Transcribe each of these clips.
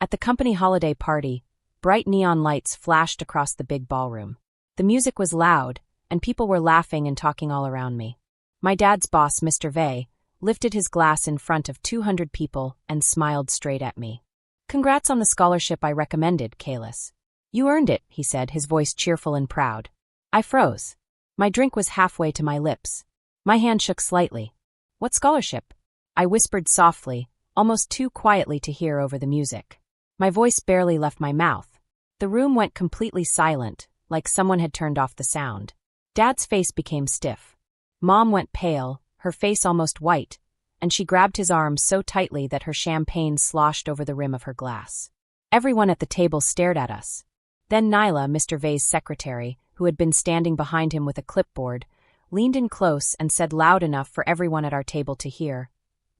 At the company holiday party, bright neon lights flashed across the big ballroom. The music was loud, and people were laughing and talking all around me. My dad's boss, Mr. Vey, lifted his glass in front of 200 people and smiled straight at me. "Congrats on the scholarship I recommended, Kalis. You earned it," he said, his voice cheerful and proud. I froze. My drink was halfway to my lips. My hand shook slightly. "What scholarship?" I whispered softly, almost too quietly to hear over the music. My voice barely left my mouth. The room went completely silent, like someone had turned off the sound. Dad's face became stiff. Mom went pale, her face almost white, and she grabbed his arm so tightly that her champagne sloshed over the rim of her glass. Everyone at the table stared at us. Then Nyla, Mr. Vey's secretary, who had been standing behind him with a clipboard, leaned in close and said loud enough for everyone at our table to hear,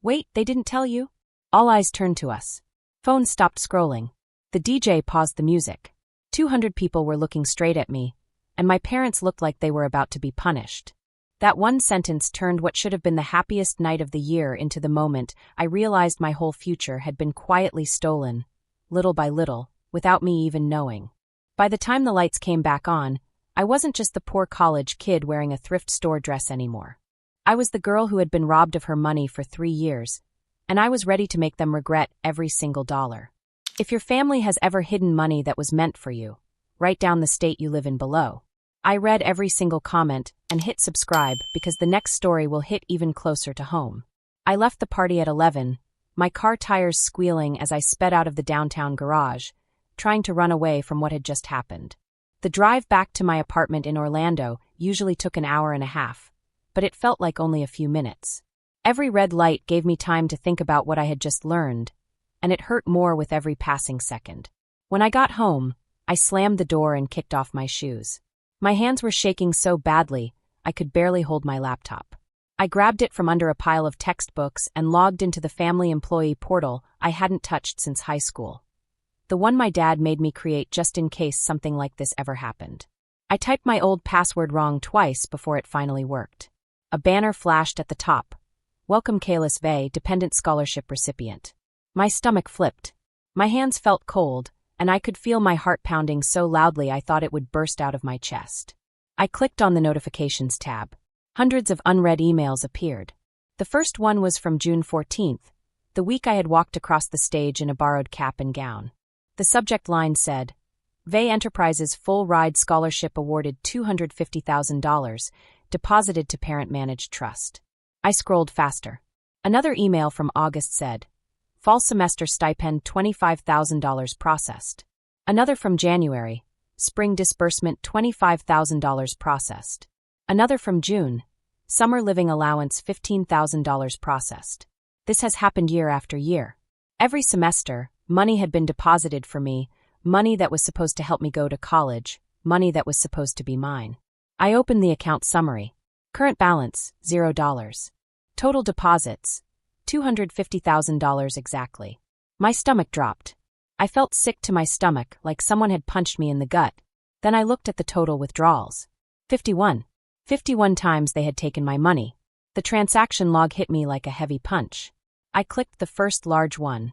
"Wait, they didn't tell you?" All eyes turned to us. Phones stopped scrolling. The DJ paused the music. 200 people were looking straight at me, and my parents looked like they were about to be punished. That one sentence turned what should have been the happiest night of the year into the moment I realized my whole future had been quietly stolen, little by little, without me even knowing. By the time the lights came back on, I wasn't just the poor college kid wearing a thrift store dress anymore. I was the girl who had been robbed of her money for 3 years, and I was ready to make them regret every single dollar. If your family has ever hidden money that was meant for you, write down the state you live in below. I read every single comment and hit subscribe because the next story will hit even closer to home. I left the party at 11, my car tires squealing as I sped out of the downtown garage, trying to run away from what had just happened. The drive back to my apartment in Orlando usually took an hour and a half, but it felt like only a few minutes. Every red light gave me time to think about what I had just learned, and it hurt more with every passing second. When I got home, I slammed the door and kicked off my shoes. My hands were shaking so badly, I could barely hold my laptop. I grabbed it from under a pile of textbooks and logged into the family employee portal I hadn't touched since high school. The one my dad made me create just in case something like this ever happened. I typed my old password wrong twice before it finally worked. A banner flashed at the top. "Welcome Kalis Vey, Dependent Scholarship Recipient." My stomach flipped. My hands felt cold, and I could feel my heart pounding so loudly I thought it would burst out of my chest. I clicked on the notifications tab. Hundreds of unread emails appeared. The first one was from June 14th, the week I had walked across the stage in a borrowed cap and gown. The subject line said, "Vey Enterprises Full Ride Scholarship awarded $250,000, deposited to parent-managed trust." I scrolled faster. Another email from August said, "Fall semester stipend $25,000 processed." Another from January, "Spring disbursement $25,000 processed." Another from June, "Summer living allowance $15,000 processed." This has happened year after year. Every semester, money had been deposited for me, money that was supposed to help me go to college, money that was supposed to be mine. I opened the account summary. Current balance, $0. Total deposits, $250,000 exactly. My stomach dropped. I felt sick to my stomach, like someone had punched me in the gut. Then I looked at the total withdrawals. 51. 51 times they had taken my money. The transaction log hit me like a heavy punch. I clicked the first large one.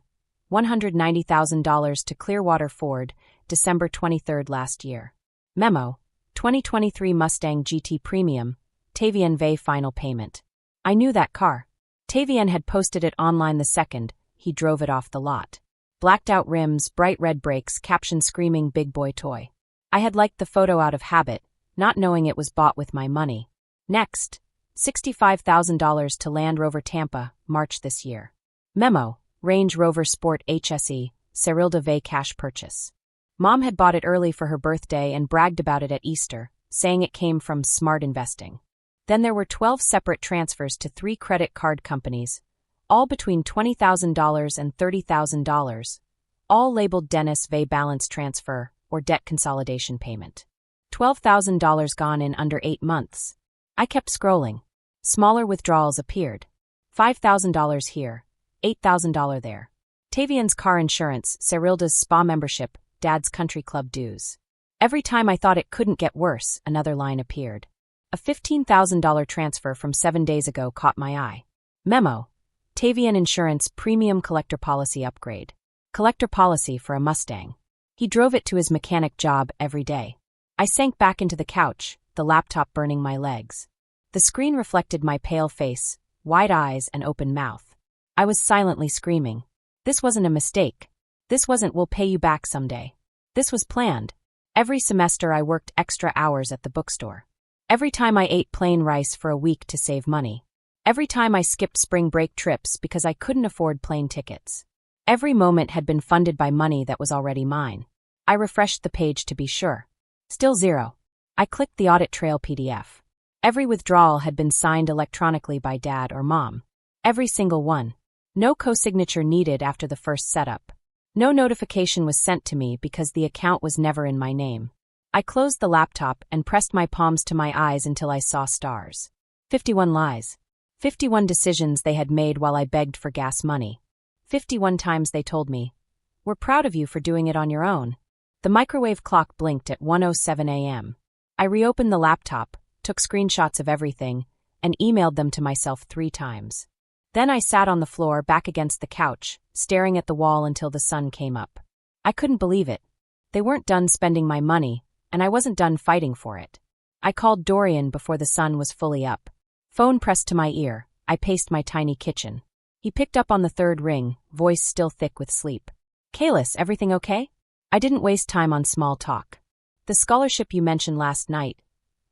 $190,000 to Clearwater Ford, December 23 last year. Memo. 2023 Mustang GT Premium, Tavian Vey final payment. I knew that car. Tavian had posted it online the second he drove it off the lot. Blacked out rims, bright red brakes, caption screaming big boy toy. I had liked the photo out of habit, not knowing it was bought with my money. Next, $65,000 to Land Rover Tampa, March this year. Memo. Range Rover Sport HSE, Serilda Vey cash purchase. Mom had bought it early for her birthday and bragged about it at Easter, saying it came from smart investing. Then there were 12 separate transfers to 3 credit card companies, all between $20,000 and $30,000, all labeled Dennis Vey balance transfer or debt consolidation payment. $12,000 gone in under 8 months. I kept scrolling. Smaller withdrawals appeared. $5,000 here, $8,000 there. Tavian's car insurance, Serilda's spa membership, Dad's country club dues. Every time I thought it couldn't get worse, another line appeared. A $15,000 transfer from 7 days ago caught my eye. Memo. Tavian Insurance Premium Collector Policy Upgrade. Collector policy for a Mustang. He drove it to his mechanic job every day. I sank back into the couch, the laptop burning my legs. The screen reflected my pale face, wide eyes, and open mouth. I was silently screaming. This wasn't a mistake. This wasn't "we'll pay you back someday." This was planned. Every semester I worked extra hours at the bookstore. Every time I ate plain rice for a week to save money. Every time I skipped spring break trips because I couldn't afford plane tickets. Every moment had been funded by money that was already mine. I refreshed the page to be sure. Still zero. I clicked the audit trail PDF. Every withdrawal had been signed electronically by Dad or Mom. Every single one. No co-signature needed after the first setup. No notification was sent to me because the account was never in my name. I closed the laptop and pressed my palms to my eyes until I saw stars. 51 lies. 51 decisions they had made while I begged for gas money. 51 times they told me, "We're proud of you for doing it on your own." The microwave clock blinked at 1:07 a.m. I reopened the laptop, took screenshots of everything, and emailed them to myself 3 times. Then I sat on the floor back against the couch, staring at the wall until the sun came up. I couldn't believe it. They weren't done spending my money, and I wasn't done fighting for it. I called Dorian before the sun was fully up. Phone pressed to my ear, I paced my tiny kitchen. He picked up on the 3rd ring, voice still thick with sleep. "Kaylis, everything okay?" I didn't waste time on small talk. "The scholarship you mentioned last night.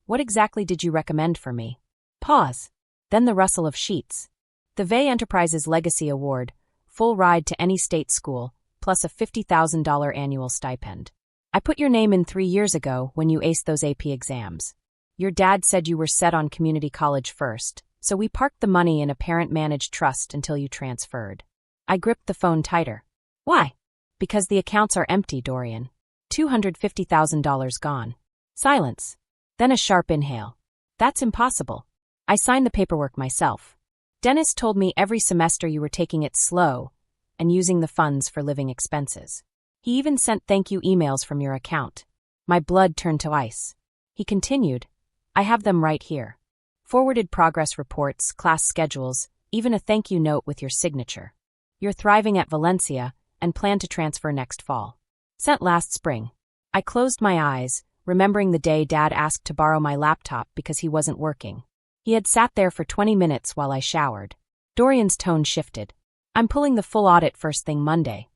What exactly did you recommend for me?" Pause. Then the rustle of sheets. The Vey Enterprises Legacy Award, full ride to any state school, plus a $50,000 annual stipend. I put your name in 3 years ago when you aced those AP exams. Your dad said you were set on community college first, so we parked the money in a parent-managed trust until you transferred. I gripped the phone tighter. Why? Because the accounts are empty, Dorian. $250,000 gone. Silence. Then a sharp inhale. That's impossible. I signed the paperwork myself. Dennis told me every semester you were taking it slow and using the funds for living expenses. He even sent thank you emails from your account. My blood turned to ice. He continued, "I have them right here. Forwarded progress reports, class schedules, even a thank you note with your signature. You're thriving at Valencia and plan to transfer next fall. Sent last spring." I closed my eyes, remembering the day Dad asked to borrow my laptop because he wasn't working. He had sat there for 20 minutes while I showered. Dorian's tone shifted. "I'm pulling the full audit first thing Monday.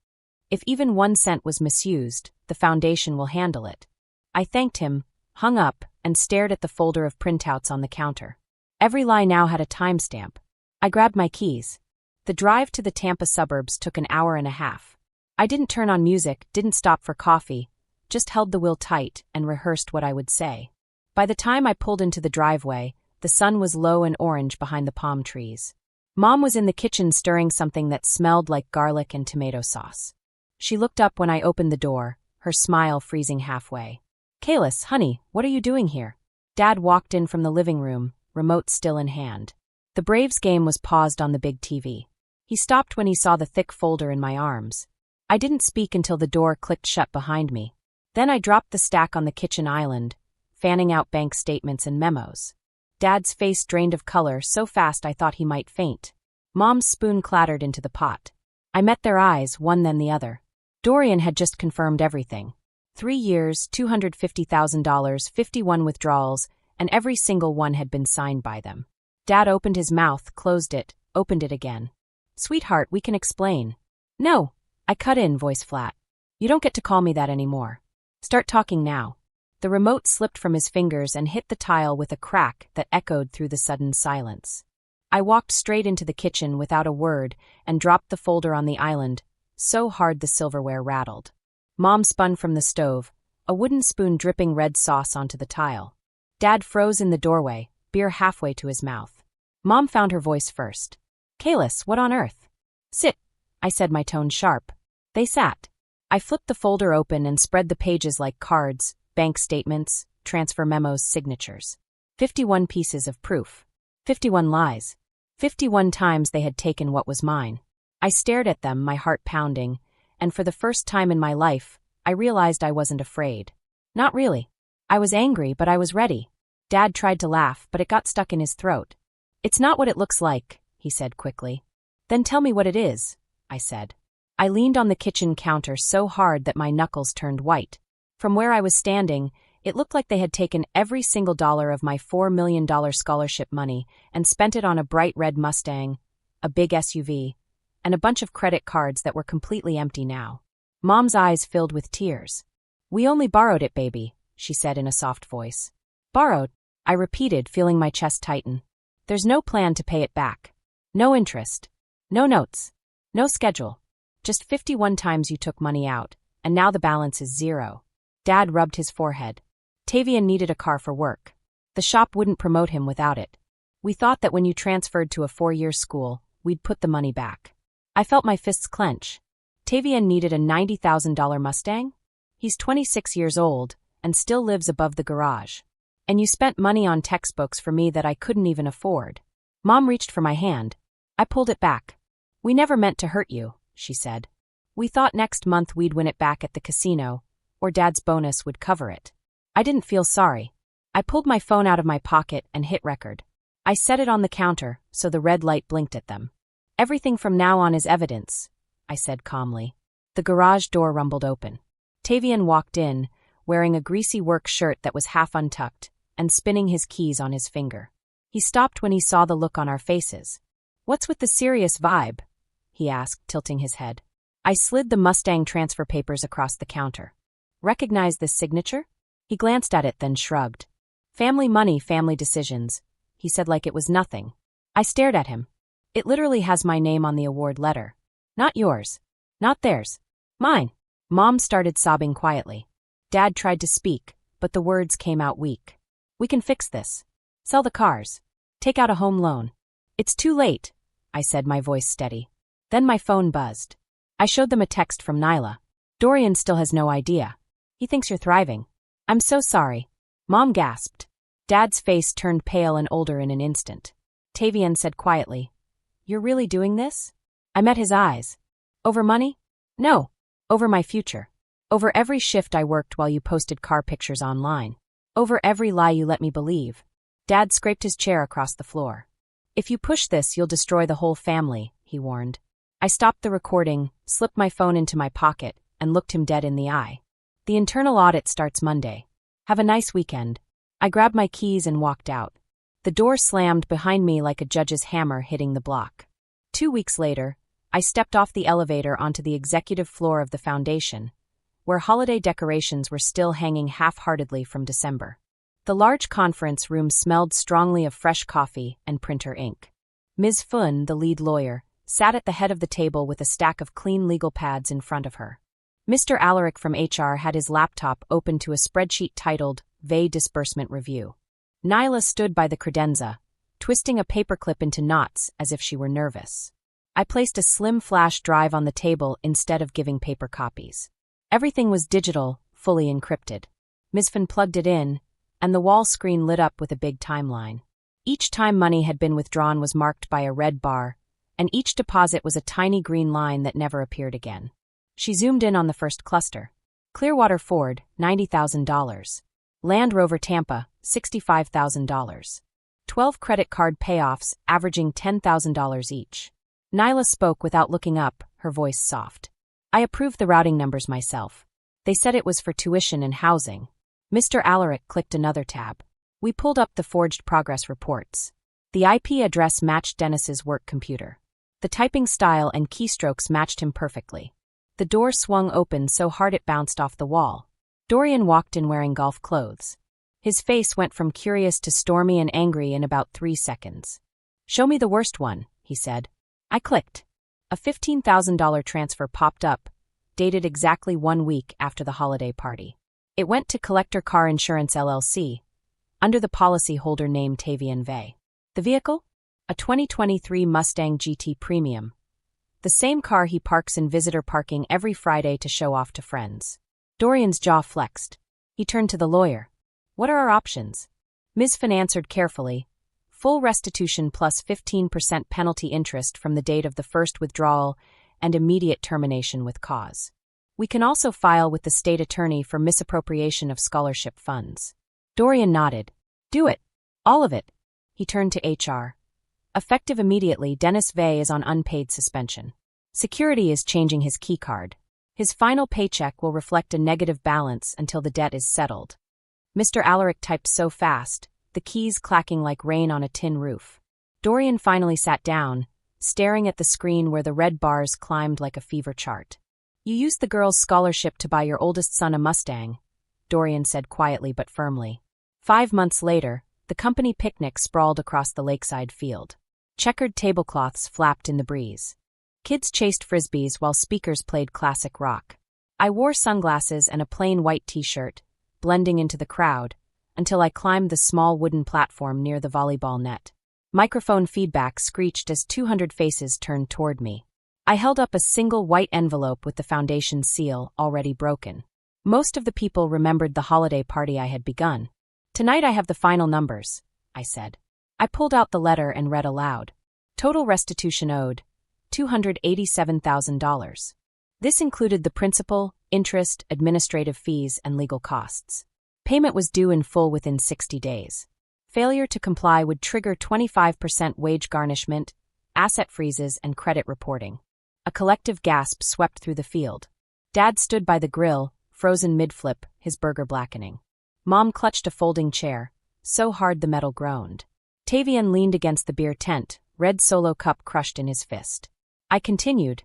If even 1 cent was misused, the foundation will handle it." I thanked him, hung up, and stared at the folder of printouts on the counter. Every lie now had a timestamp. I grabbed my keys. The drive to the Tampa suburbs took an hour and a half. I didn't turn on music, didn't stop for coffee, just held the wheel tight and rehearsed what I would say. By the time I pulled into the driveway, the sun was low and orange behind the palm trees. Mom was in the kitchen stirring something that smelled like garlic and tomato sauce. She looked up when I opened the door, her smile freezing halfway. "Kaylis, honey, what are you doing here?" Dad walked in from the living room, remote still in hand. The Braves game was paused on the big TV. He stopped when he saw the thick folder in my arms. I didn't speak until the door clicked shut behind me. Then I dropped the stack on the kitchen island, fanning out bank statements and memos. Dad's face drained of color so fast I thought he might faint. Mom's spoon clattered into the pot. I met their eyes, one then the other. Dorian had just confirmed everything. 3 years, $250,000, 51 withdrawals, and every single one had been signed by them. Dad opened his mouth, closed it, opened it again. "Sweetheart, we can explain." "No," I cut in, voice flat. "You don't get to call me that anymore. Start talking now." The remote slipped from his fingers and hit the tile with a crack that echoed through the sudden silence. I walked straight into the kitchen without a word and dropped the folder on the island, so hard the silverware rattled. Mom spun from the stove, a wooden spoon dripping red sauce onto the tile. Dad froze in the doorway, beer halfway to his mouth. Mom found her voice first. "Kaylis, what on earth?" "Sit," I said, my tone sharp. They sat. I flipped the folder open and spread the pages like cards, bank statements, transfer memos, signatures. 51 pieces of proof. 51 lies. 51 times they had taken what was mine. I stared at them, my heart pounding, and for the first time in my life, I realized I wasn't afraid. Not really. I was angry, but I was ready. Dad tried to laugh, but it got stuck in his throat. "It's not what it looks like," he said quickly. "Then tell me what it is," I said. I leaned on the kitchen counter so hard that my knuckles turned white. From where I was standing, it looked like they had taken every single dollar of my $4 million scholarship money and spent it on a bright red Mustang, a big SUV, and a bunch of credit cards that were completely empty now. Mom's eyes filled with tears. "We only borrowed it, baby," she said in a soft voice. "Borrowed?" I repeated, feeling my chest tighten. "There's no plan to pay it back. No interest. No notes. No schedule. Just 51 times you took money out, and now the balance is zero." Dad rubbed his forehead. "Tavian needed a car for work. The shop wouldn't promote him without it. We thought that when you transferred to a 4-year school, we'd put the money back." I felt my fists clench. Tavian needed a $90,000 Mustang? He's 26 years old and still lives above the garage. And you spent money on textbooks for me that I couldn't even afford. Mom reached for my hand. I pulled it back. "We never meant to hurt you," she said. "We thought next month we'd win it back at the casino, or Dad's bonus would cover it." I didn't feel sorry. I pulled my phone out of my pocket and hit record. I set it on the counter so the red light blinked at them. "Everything from now on is evidence," I said calmly. The garage door rumbled open. Tavian walked in, wearing a greasy work shirt that was half untucked, and spinning his keys on his finger. He stopped when he saw the look on our faces. "What's with the serious vibe?" he asked, tilting his head. I slid the Mustang transfer papers across the counter. "Recognize this signature?" He glanced at it, then shrugged. "Family money, family decisions," he said like it was nothing. I stared at him. "It literally has my name on the award letter. Not yours. Not theirs. Mine." Mom started sobbing quietly. Dad tried to speak, but the words came out weak. "We can fix this. Sell the cars. Take out a home loan." "It's too late," I said, my voice steady. Then my phone buzzed. I showed them a text from Nyla. "Dorian still has no idea. He thinks you're thriving." "I'm so sorry." Mom gasped. Dad's face turned pale and older in an instant. Tavian said quietly, "You're really doing this?" I met his eyes. "Over money?" "No. Over my future. Over every shift I worked while you posted car pictures online. Over every lie you let me believe." Dad scraped his chair across the floor. "If you push this, you'll destroy the whole family," he warned. I stopped the recording, slipped my phone into my pocket, and looked him dead in the eye. "The internal audit starts Monday. Have a nice weekend." I grabbed my keys and walked out. The door slammed behind me like a judge's hammer hitting the block. 2 weeks later, I stepped off the elevator onto the executive floor of the foundation, where holiday decorations were still hanging half-heartedly from December. The large conference room smelled strongly of fresh coffee and printer ink. Ms. Fun, the lead lawyer, sat at the head of the table with a stack of clean legal pads in front of her. Mr. Alaric from HR had his laptop open to a spreadsheet titled VE Disbursement Review. Nyla stood by the credenza, twisting a paperclip into knots as if she were nervous. I placed a slim flash drive on the table instead of giving paper copies. Everything was digital, fully encrypted. Ms. Fun plugged it in, and the wall screen lit up with a big timeline. Each time money had been withdrawn was marked by a red bar, and each deposit was a tiny green line that never appeared again. She zoomed in on the first cluster. Clearwater Ford, $90,000. Land Rover Tampa, $65,000. 12 credit card payoffs, averaging $10,000 each. Nyla spoke without looking up, her voice soft. "I approved the routing numbers myself. They said it was for tuition and housing." Mr. Alaric clicked another tab. We pulled up the forged progress reports. The IP address matched Dennis's work computer. The typing style and keystrokes matched him perfectly. The door swung open so hard it bounced off the wall. Dorian walked in wearing golf clothes. His face went from curious to stormy and angry in about 3 seconds. "Show me the worst one," he said. I clicked. A $15,000 transfer popped up, dated exactly 1 week after the holiday party. It went to Collector Car Insurance LLC, under the policyholder named Tavian Vey. The vehicle? A 2023 Mustang GT Premium. The same car he parks in visitor parking every Friday to show off to friends. Dorian's jaw flexed. He turned to the lawyer. "What are our options?" Ms. Fun answered carefully. "Full restitution plus 15% penalty interest from the date of the first withdrawal and immediate termination with cause. We can also file with the state attorney for misappropriation of scholarship funds." Dorian nodded. "Do it. All of it." He turned to HR. "Effective immediately, Dennis Vey is on unpaid suspension." Security is changing his keycard. His final paycheck will reflect a negative balance until the debt is settled. Mr. Alaric typed so fast, the keys clacking like rain on a tin roof. Dorian finally sat down, staring at the screen where the red bars climbed like a fever chart. You used the girl's scholarship to buy your oldest son a Mustang, Dorian said quietly but firmly. 5 months later, the company picnic sprawled across the lakeside field. Checkered tablecloths flapped in the breeze. Kids chased frisbees while speakers played classic rock. I wore sunglasses and a plain white t-shirt, blending into the crowd, until I climbed the small wooden platform near the volleyball net. Microphone feedback screeched as 200 faces turned toward me. I held up a single white envelope with the foundation's seal already broken. Most of the people remembered the holiday party I had begun. Tonight I have the final numbers, I said. I pulled out the letter and read aloud. Total restitution owed, $287,000. This included the principal, interest, administrative fees, and legal costs. Payment was due in full within 60 days. Failure to comply would trigger 25% wage garnishment, asset freezes, and credit reporting. A collective gasp swept through the field. Dad stood by the grill, frozen mid-flip, his burger blackening. Mom clutched a folding chair, so hard the metal groaned. Tavian leaned against the beer tent, red Solo cup crushed in his fist. I continued.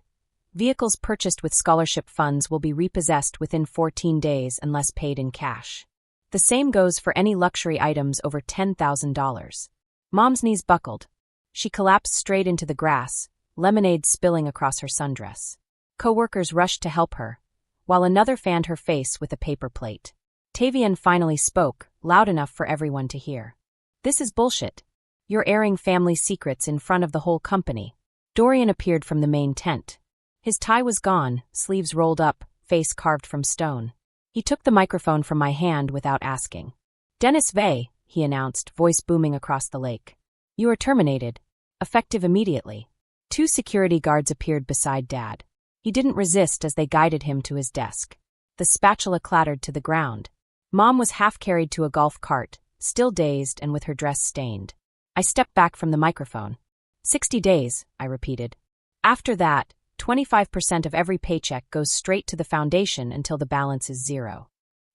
Vehicles purchased with scholarship funds will be repossessed within 14 days unless paid in cash. The same goes for any luxury items over $10,000. Mom's knees buckled. She collapsed straight into the grass, lemonade spilling across her sundress. Co-workers rushed to help her, while another fanned her face with a paper plate. Tavian finally spoke, loud enough for everyone to hear. This is bullshit. You're airing family secrets in front of the whole company. Dorian appeared from the main tent. His tie was gone, sleeves rolled up, face carved from stone. He took the microphone from my hand without asking. Dennis Vey, he announced, voice booming across the lake. You are terminated. Effective immediately. 2 security guards appeared beside Dad. He didn't resist as they guided him to his desk. The spatula clattered to the ground. Mom was half carried to a golf cart, still dazed and with her dress stained. I stepped back from the microphone. 60 days, I repeated. After that, 25% of every paycheck goes straight to the foundation until the balance is zero.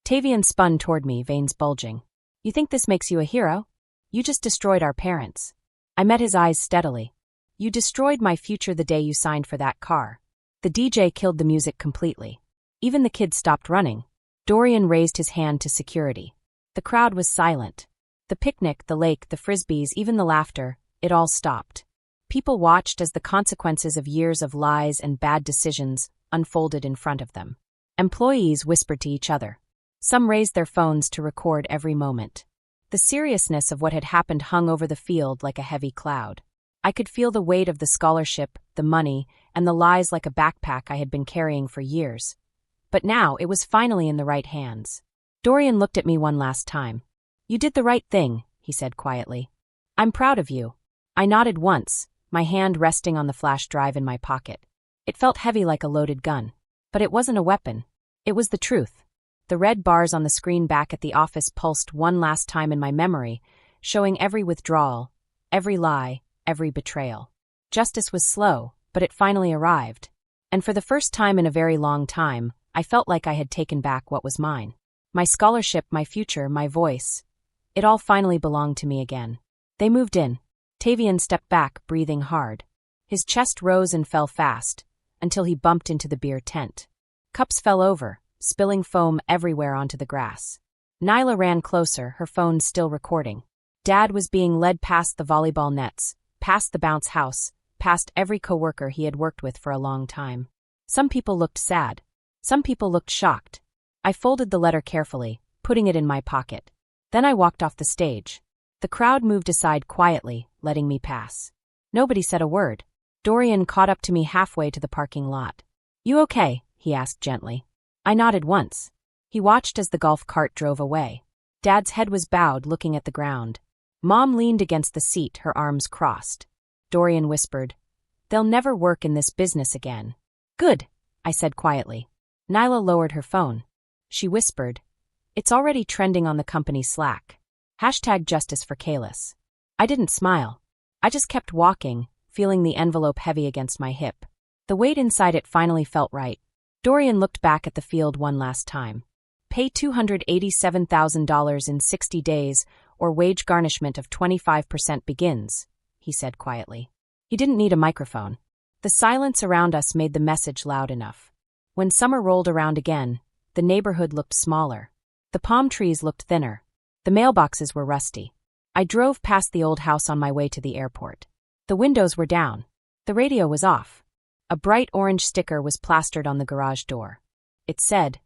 Tavian spun toward me, veins bulging. You think this makes you a hero? You just destroyed our parents. I met his eyes steadily. You destroyed my future the day you signed for that car. The DJ killed the music completely. Even the kids stopped running. Dorian raised his hand to security. The crowd was silent. The picnic, the lake, the frisbees, even the laughter, it all stopped. People watched as the consequences of years of lies and bad decisions unfolded in front of them. Employees whispered to each other. Some raised their phones to record every moment. The seriousness of what had happened hung over the field like a heavy cloud. I could feel the weight of the scholarship, the money, and the lies like a backpack I had been carrying for years. But now it was finally in the right hands. Dorian looked at me one last time. You did the right thing, he said quietly. I'm proud of you. I nodded once, my hand resting on the flash drive in my pocket. It felt heavy like a loaded gun. But it wasn't a weapon. It was the truth. The red bars on the screen back at the office pulsed one last time in my memory, showing every withdrawal, every lie, every betrayal. Justice was slow, but it finally arrived. And for the first time in a very long time, I felt like I had taken back what was mine. My scholarship, my future, my voice. It all finally belonged to me again. They moved in. Tavian stepped back, breathing hard. His chest rose and fell fast, until he bumped into the beer tent. Cups fell over, spilling foam everywhere onto the grass. Nyla ran closer, her phone still recording. Dad was being led past the volleyball nets, past the bounce house, past every coworker he had worked with for a long time. Some people looked sad. Some people looked shocked. I folded the letter carefully, putting it in my pocket. Then I walked off the stage. The crowd moved aside quietly, letting me pass. Nobody said a word. Dorian caught up to me halfway to the parking lot. You okay? He asked gently. I nodded once. He watched as the golf cart drove away. Dad's head was bowed, looking at the ground. Mom leaned against the seat, her arms crossed. Dorian whispered, They'll never work in this business again. Good, I said quietly. Nyla lowered her phone. She whispered, It's already trending on the company Slack. #Justice for Kalis. I didn't smile. I just kept walking, feeling the envelope heavy against my hip. The weight inside it finally felt right. Dorian looked back at the field one last time. Pay $287,000 in 60 days, or wage garnishment of 25% begins, he said quietly. He didn't need a microphone. The silence around us made the message loud enough. When summer rolled around again, the neighborhood looked smaller. The palm trees looked thinner. The mailboxes were rusty. I drove past the old house on my way to the airport. The windows were down. The radio was off. A bright orange sticker was plastered on the garage door. It said,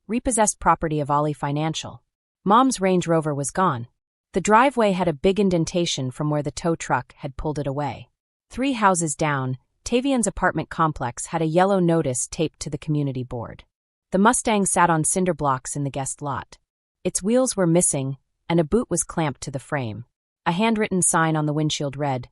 "Repossessed property of Ollie Financial." Mom's Range Rover was gone. The driveway had a big indentation from where the tow truck had pulled it away. 3 houses down, Tavian's apartment complex had a yellow notice taped to the community board. The Mustang sat on cinder blocks in the guest lot. Its wheels were missing, and a boot was clamped to the frame. A handwritten sign on the windshield read,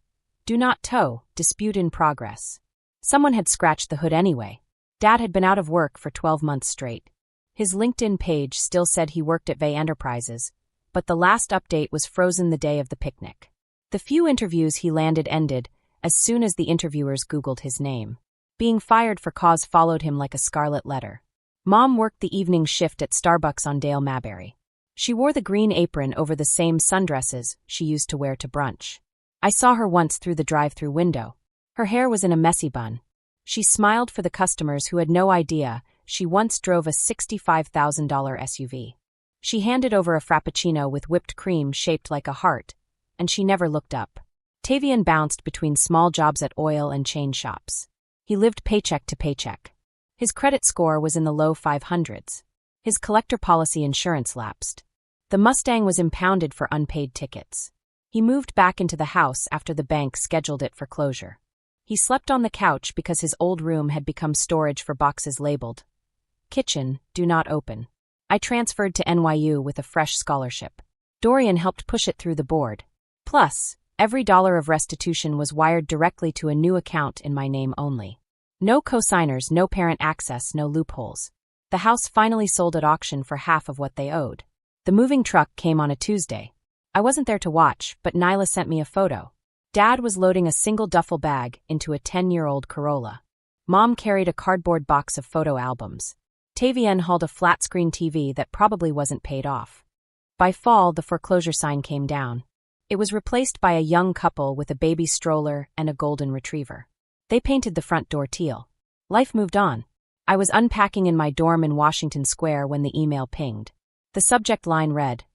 "Do not tow, dispute in progress." Someone had scratched the hood anyway. Dad had been out of work for 12 months straight. His LinkedIn page still said he worked at Vay Enterprises, but the last update was frozen the day of the picnic. The few interviews he landed ended as soon as the interviewers Googled his name. Being fired for cause followed him like a scarlet letter. Mom worked the evening shift at Starbucks on Dale Maberry. She wore the green apron over the same sundresses she used to wear to brunch. I saw her once through the drive-through window. Her hair was in a messy bun. She smiled for the customers who had no idea she once drove a $65,000 SUV. She handed over a frappuccino with whipped cream shaped like a heart, and she never looked up. Tavian bounced between small jobs at oil and chain shops. He lived paycheck to paycheck. His credit score was in the low 500s. His collector policy insurance lapsed. The Mustang was impounded for unpaid tickets. He moved back into the house after the bank scheduled it for closure. He slept on the couch because his old room had become storage for boxes labeled, "Kitchen, do not open." I transferred to NYU with a fresh scholarship. Dorian helped push it through the board. Plus, every dollar of restitution was wired directly to a new account in my name only. No co-signers, no parent access, no loopholes. The house finally sold at auction for half of what they owed. The moving truck came on a Tuesday. I wasn't there to watch, but Nyla sent me a photo. Dad was loading a single duffel bag into a 10-year-old Corolla. Mom carried a cardboard box of photo albums. Tavian hauled a flat-screen TV that probably wasn't paid off. By fall, the foreclosure sign came down. It was replaced by a young couple with a baby stroller and a golden retriever. They painted the front door teal. Life moved on. I was unpacking in my dorm in Washington Square when the email pinged. The subject line read,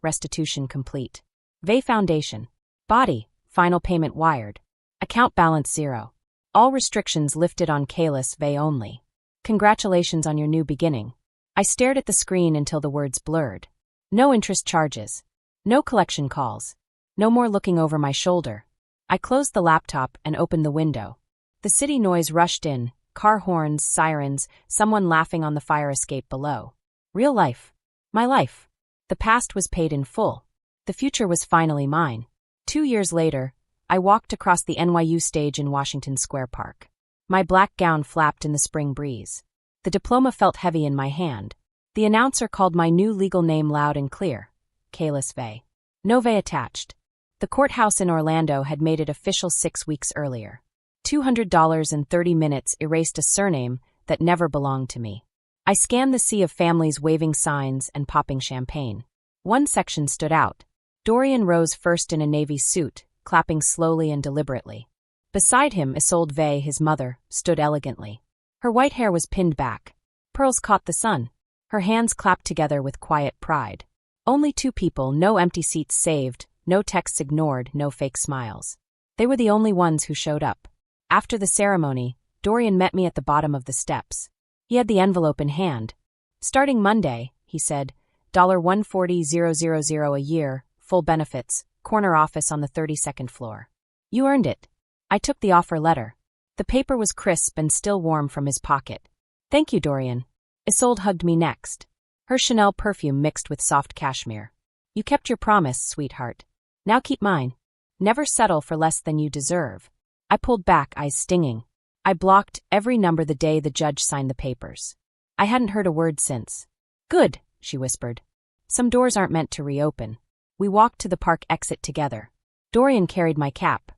"Restitution complete. Vay Foundation. Body, final payment wired. Account balance 0. All restrictions lifted on Kalis Vay only. Congratulations on your new beginning." I stared at the screen until the words blurred. No interest charges. No collection calls. No more looking over my shoulder. I closed the laptop and opened the window. The city noise rushed in, car horns, sirens, someone laughing on the fire escape below. Real life. My life. The past was paid in full. The future was finally mine. 2 years later, I walked across the NYU stage in Washington Square Park. My black gown flapped in the spring breeze. The diploma felt heavy in my hand. The announcer called my new legal name loud and clear. Kalis Vay. No Vay attached. The courthouse in Orlando had made it official 6 weeks earlier. $200 in 30 minutes erased a surname that never belonged to me. I scanned the sea of families waving signs and popping champagne. One section stood out. Dorian rose first in a navy suit, clapping slowly and deliberately. Beside him, Isolde Vay, his mother, stood elegantly. Her white hair was pinned back. Pearls caught the sun. Her hands clapped together with quiet pride. Only 2 people, no empty seats saved, no texts ignored, no fake smiles. They were the only ones who showed up. After the ceremony, Dorian met me at the bottom of the steps. He had the envelope in hand. "Starting Monday," he said, $140,000 a year, full benefits, corner office on the 32nd floor. You earned it. I took the offer letter. The paper was crisp and still warm from his pocket. "Thank you, Dorian." Isolde hugged me next. Her Chanel perfume mixed with soft cashmere. "You kept your promise, sweetheart. Now keep mine. Never settle for less than you deserve." I pulled back, eyes stinging. I blocked every number the day the judge signed the papers. I hadn't heard a word since. "Good," she whispered. "Some doors aren't meant to reopen." We walked to the park exit together. Dorian carried my cap.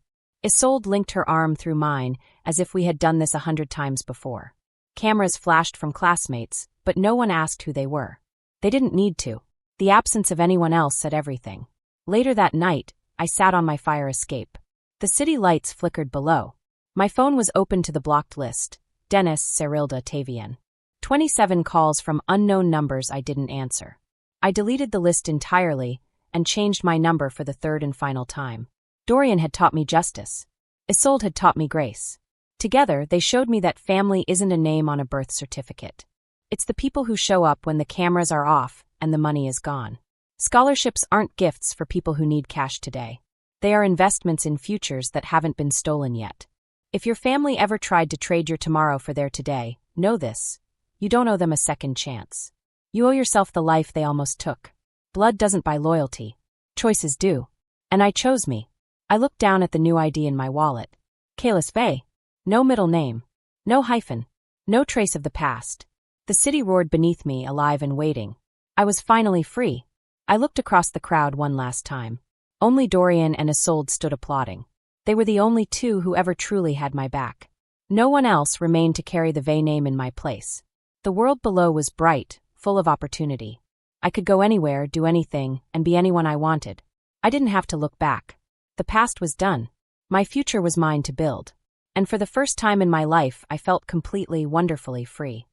Isolde linked her arm through mine as if we had done this 100 times before. Cameras flashed from classmates, but no one asked who they were. They didn't need to. The absence of anyone else said everything. Later that night, I sat on my fire escape. The city lights flickered below. My phone was open to the blocked list. Dennis, Serilda, Tavian. 27 calls from unknown numbers I didn't answer. I deleted the list entirely and changed my number for the third and final time. Dorian had taught me justice. Isolde had taught me grace. Together, they showed me that family isn't a name on a birth certificate. It's the people who show up when the cameras are off and the money is gone. Scholarships aren't gifts for people who need cash today. They are investments in futures that haven't been stolen yet. If your family ever tried to trade your tomorrow for their today, know this. You don't owe them a second chance. You owe yourself the life they almost took. Blood doesn't buy loyalty. Choices do. And I chose me. I looked down at the new ID in my wallet. Kalis Vey. No middle name. No hyphen. No trace of the past. The city roared beneath me, alive and waiting. I was finally free. I looked across the crowd one last time. Only Dorian and Isolde stood applauding. They were the only two who ever truly had my back. No one else remained to carry the Vey name in my place. The world below was bright, full of opportunity. I could go anywhere, do anything, and be anyone I wanted. I didn't have to look back. The past was done. My future was mine to build. And for the first time in my life, I felt completely, wonderfully free.